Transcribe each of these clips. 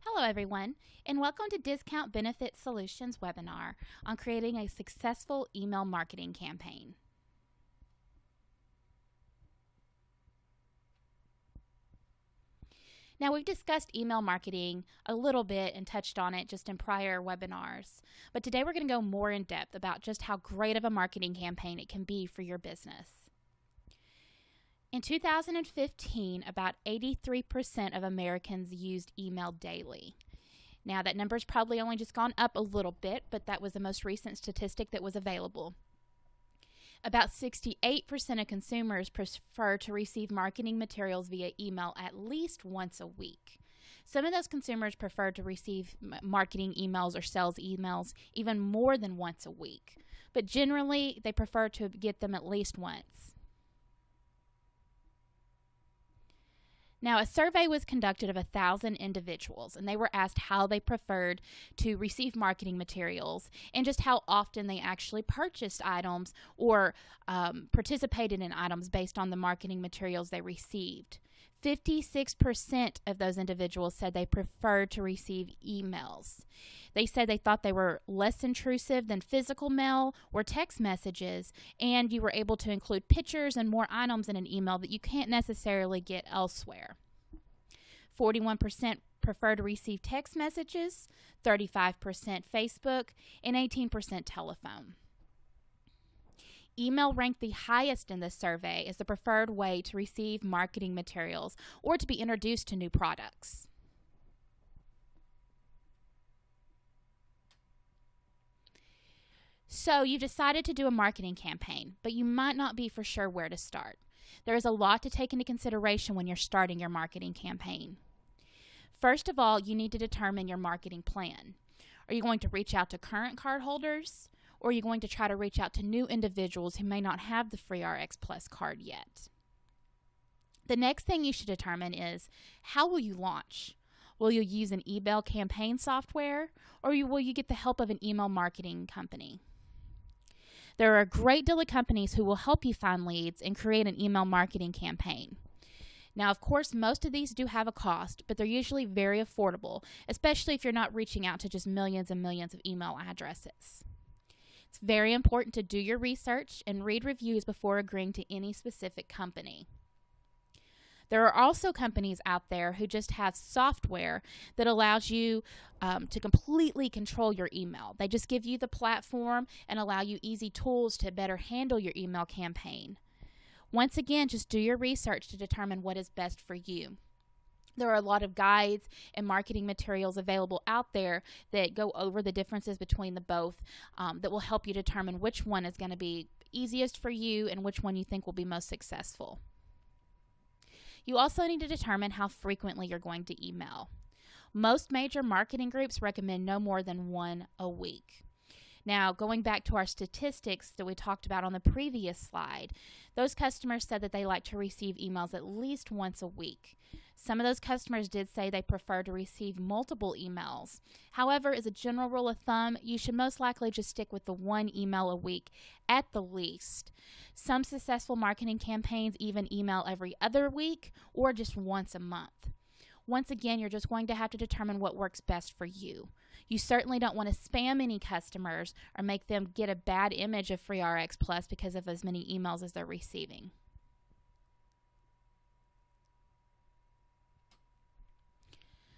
Hello everyone, and welcome to Discount Benefit Solutions webinar on creating a successful email marketing campaign. Now, we've discussed email marketing a little bit and touched on it just in prior webinars, but today we're going to go more in depth about just how great of a marketing campaign it can be for your business. In 2015, about 83% of Americans used email daily. Now, that number's probably only just gone up a little bit, but that was the most recent statistic that was available. About 68% of consumers prefer to receive marketing materials via email at least once a week. Some of those consumers prefer to receive marketing emails or sales emails even more than once a week, but generally they prefer to get them at least once. Now, a survey was conducted of 1,000 individuals, and they were asked how they preferred to receive marketing materials and just how often they actually purchased items or participated in items based on the marketing materials they received. 56% of those individuals said they preferred to receive emails. They said they thought they were less intrusive than physical mail or text messages, and you were able to include pictures and more items in an email that you can't necessarily get elsewhere. 41% prefer to receive text messages, 35% Facebook, and 18% telephone. Email ranked the highest in this survey as the preferred way to receive marketing materials or to be introduced to new products. So you've decided to do a marketing campaign, but you might not be for sure where to start. There is a lot to take into consideration when you're starting your marketing campaign. First of all, you need to determine your marketing plan. Are you going to reach out to current cardholders? Or are you going to try to reach out to new individuals who may not have the FreeRxPlus card yet? The next thing you should determine is, how will you launch? Will you use an email campaign software, or will you get the help of an email marketing company? There are a great deal of companies who will help you find leads and create an email marketing campaign. Now, of course, most of these do have a cost, but they're usually very affordable, especially if you're not reaching out to just millions and millions of email addresses. It's very important to do your research and read reviews before agreeing to any specific company. There are also companies out there who just have software that allows you to completely control your email. They just give you the platform and allow you easy tools to better handle your email campaign. Once again, just do your research to determine what is best for you. There are a lot of guides and marketing materials available out there that go over the differences between the both that will help you determine which one is going to be easiest for you and which one you think will be most successful. You also need to determine how frequently you're going to email. Most major marketing groups recommend no more than one a week. Now, going back to our statistics that we talked about on the previous slide, those customers said that they like to receive emails at least once a week. Some of those customers did say they prefer to receive multiple emails. However, as a general rule of thumb, you should most likely just stick with the one email a week at the least. Some successful marketing campaigns even email every other week or just once a month. Once again, you're just going to have to determine what works best for you. You certainly don't want to spam any customers or make them get a bad image of FreeRxPlus because of as many emails as they're receiving.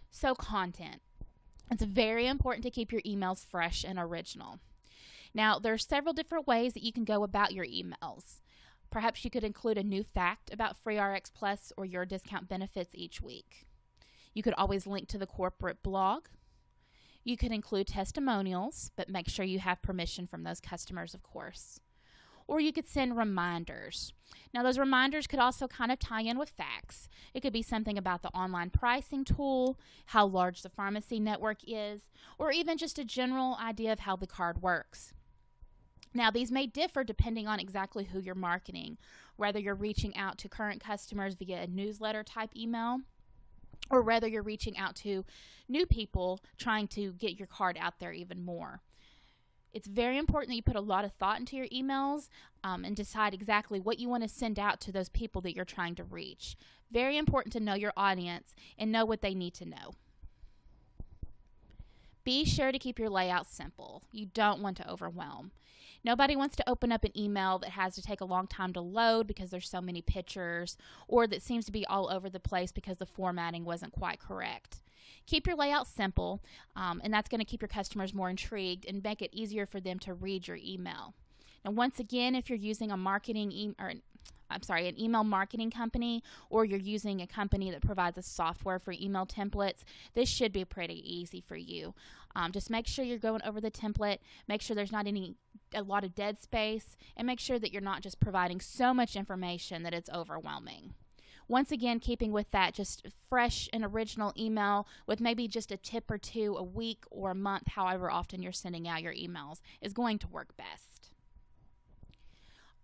So, content. It's very important to keep your emails fresh and original. Now, there are several different ways that you can go about your emails. Perhaps you could include a new fact about FreeRxPlus or your discount benefits each week. You could always link to the corporate blog. You could include testimonials, but make sure you have permission from those customers, of course. Or you could send reminders. Now, those reminders could also kind of tie in with facts. It could be something about the online pricing tool, how large the pharmacy network is, or even just a general idea of how the card works. Now, these may differ depending on exactly who you're marketing, whether you're reaching out to current customers via a newsletter type email, or whether you're reaching out to new people trying to get your card out there even more. It's very important that you put a lot of thought into your emails and decide exactly what you want to send out to those people that you're trying to reach. Very important to know your audience and know what they need to know. Be sure to keep your layout simple. You don't want to overwhelm. Nobody wants to open up an email that has to take a long time to load because there's so many pictures, or that seems to be all over the place because the formatting wasn't quite correct. Keep your layout simple, and that's going to keep your customers more intrigued and make it easier for them to read your email. Now, once again, if you're using an email marketing company, or you're using a company that provides a software for email templates, this should be pretty easy for you. Just make sure you're going over the template, make sure there's not a lot of dead space, and make sure that you're not just providing so much information that it's overwhelming. Once again, keeping with that just fresh and original email with maybe just a tip or two a week or a month, however often you're sending out your emails, is going to work best.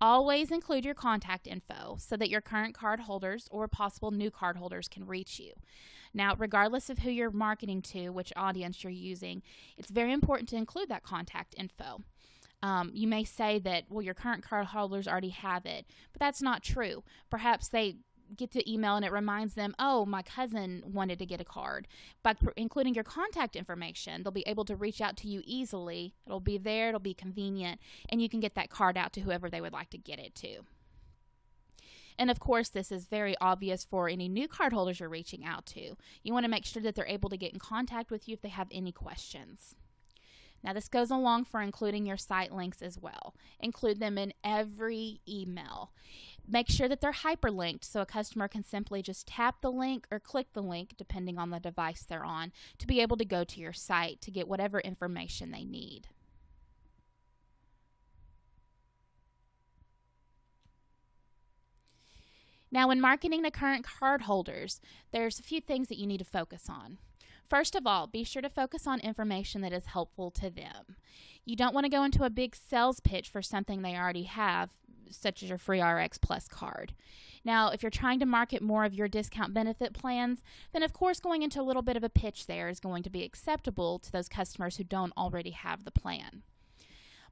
Always include your contact info so that your current card holders or possible new card holders can reach you. Now, regardless of who you're marketing to, which audience you're using, it's very important to include that contact info. You may say that, well, your current card holders already have it, but that's not true. Perhaps they get the email and it reminds them, oh, my cousin wanted to get a card. By including your contact information, they'll be able to reach out to you easily. It'll be there, it'll be convenient, and you can get that card out to whoever they would like to get it to. And of course, this is very obvious for any new card holders you're reaching out to. You want to make sure that they're able to get in contact with you if they have any questions. Now, this goes along for including your site links as well. Include them in every email. Make sure that they're hyperlinked so a customer can simply just tap the link or click the link, depending on the device they're on, to be able to go to your site to get whatever information they need. Now, when marketing to current card holders, there's a few things that you need to focus on. First of all, be sure to focus on information that is helpful to them. You don't want to go into a big sales pitch for something they already have, such as your FreeRxPlus card. Now, if you're trying to market more of your discount benefit plans, then of course going into a little bit of a pitch there is going to be acceptable to those customers who don't already have the plan.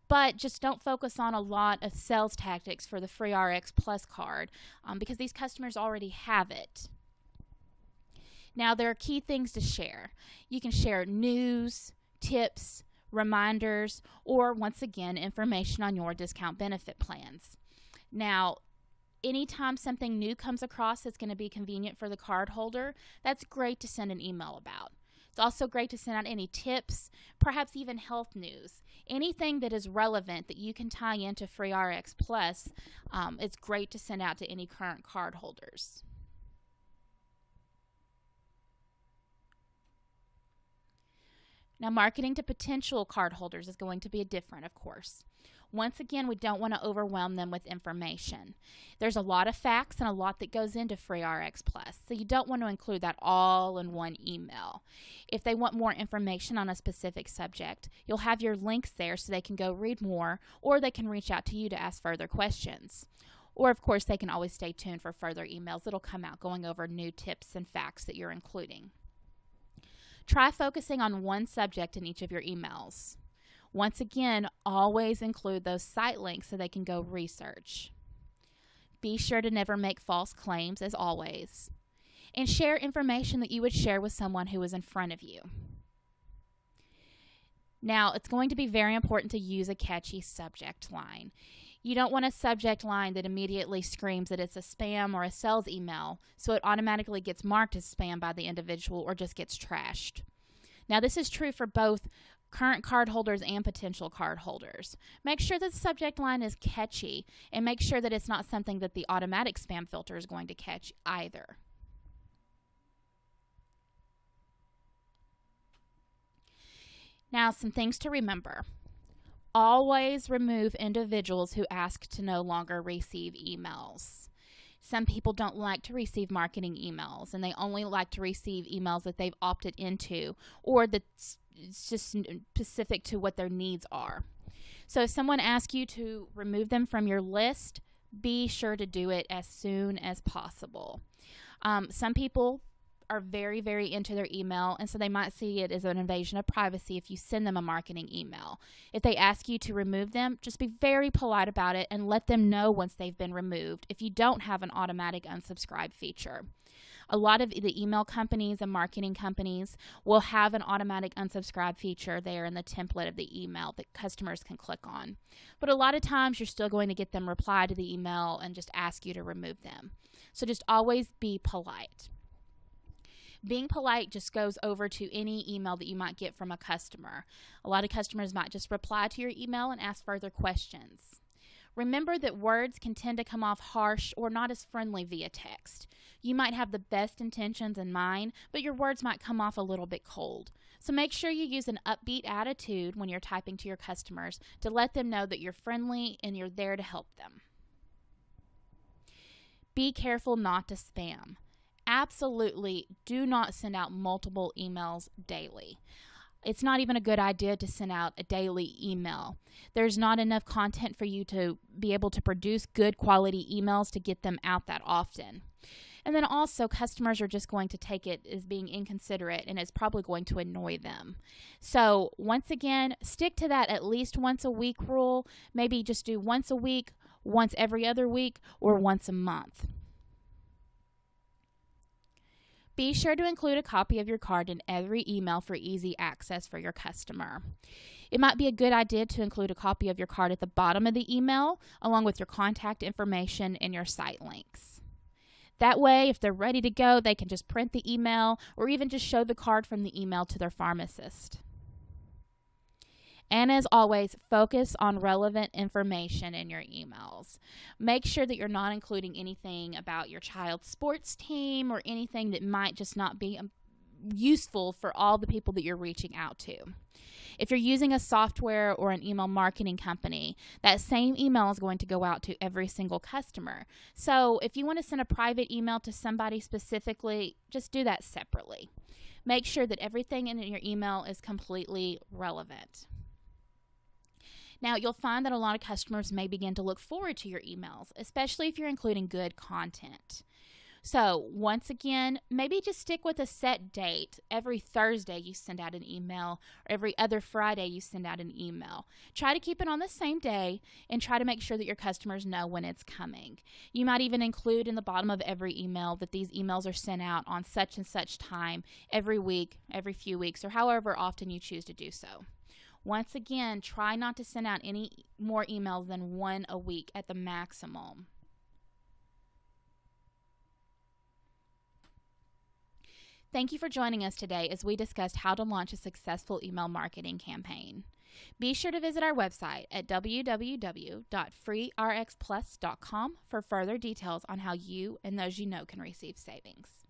But just don't focus on a lot of sales tactics for the FreeRxPlus card because these customers already have it. Now, there are key things to share. You can share news, tips, reminders, or once again, information on your discount benefit plans. Now, anytime something new comes across that's going to be convenient for the card holder, that's great to send an email about. It's also great to send out any tips, perhaps even health news. Anything that is relevant that you can tie into FreeRxPlus, it's great to send out to any current card holders. Now, marketing to potential card holders is going to be different, of course. Once again, we don't want to overwhelm them with information. There's a lot of facts and a lot that goes into FreeRxPlus, so you don't want to include that all in one email. If they want more information on a specific subject, you'll have your links there so they can go read more, or they can reach out to you to ask further questions. Or, of course, they can always stay tuned for further emails that'll come out going over new tips and facts that you're including. Try focusing on one subject in each of your emails. Once again, always include those site links so they can go research. Be sure to never make false claims, as always. And share information that you would share with someone who is in front of you. Now, it's going to be very important to use a catchy subject line. You don't want a subject line that immediately screams that it's a spam or a sales email, so it automatically gets marked as spam by the individual or just gets trashed. Now, this is true for both current card holders and potential card holders. Make sure that the subject line is catchy, and make sure that it's not something that the automatic spam filter is going to catch either. Now, some things to remember. Always remove individuals who ask to no longer receive emails. Some people don't like to receive marketing emails, and they only like to receive emails that they've opted into or that's just specific to what their needs are. So if someone asks you to remove them from your list, be sure to do it as soon as possible. Some people are very, very into their email, and so they might see it as an invasion of privacy if you send them a marketing email. If they ask you to remove them, just be very polite about it and let them know once they've been removed if you don't have an automatic unsubscribe feature. A lot of the email companies and marketing companies will have an automatic unsubscribe feature there in the template of the email that customers can click on. But a lot of times you're still going to get them reply to the email and just ask you to remove them. So just always be polite. Being polite just goes over to any email that you might get from a customer. A lot of customers might just reply to your email and ask further questions. Remember that words can tend to come off harsh or not as friendly via text. You might have the best intentions in mind, but your words might come off a little bit cold. So make sure you use an upbeat attitude when you're typing to your customers to let them know that you're friendly and you're there to help them. Be careful not to spam. Absolutely do not send out multiple emails daily. It's not even a good idea to send out a daily email. There's not enough content for you to be able to produce good quality emails to get them out that often. And then also, customers are just going to take it as being inconsiderate, and it's probably going to annoy them. So once again, stick to that at least once a week rule. Maybe just do once a week, once every other week, or once a month. Be sure to include a copy of your card in every email for easy access for your customer. It might be a good idea to include a copy of your card at the bottom of the email, along with your contact information and your site links. That way, if they're ready to go, they can just print the email or even just show the card from the email to their pharmacist. And as always, focus on relevant information in your emails. Make sure that you're not including anything about your child's sports team or anything that might just not be useful for all the people that you're reaching out to. If you're using a software or an email marketing company, that same email is going to go out to every single customer. So if you want to send a private email to somebody specifically, just do that separately. Make sure that everything in your email is completely relevant. Now, you'll find that a lot of customers may begin to look forward to your emails, especially if you're including good content. So, once again, maybe just stick with a set date. Every Thursday you send out an email, or every other Friday you send out an email. Try to keep it on the same day and try to make sure that your customers know when it's coming. You might even include in the bottom of every email that these emails are sent out on such and such time, every week, every few weeks, or however often you choose to do so. Once again, try not to send out any more emails than one a week at the maximum. Thank you for joining us today as we discussed how to launch a successful email marketing campaign. Be sure to visit our website at www.freerxplus.com for further details on how you and those you know can receive savings.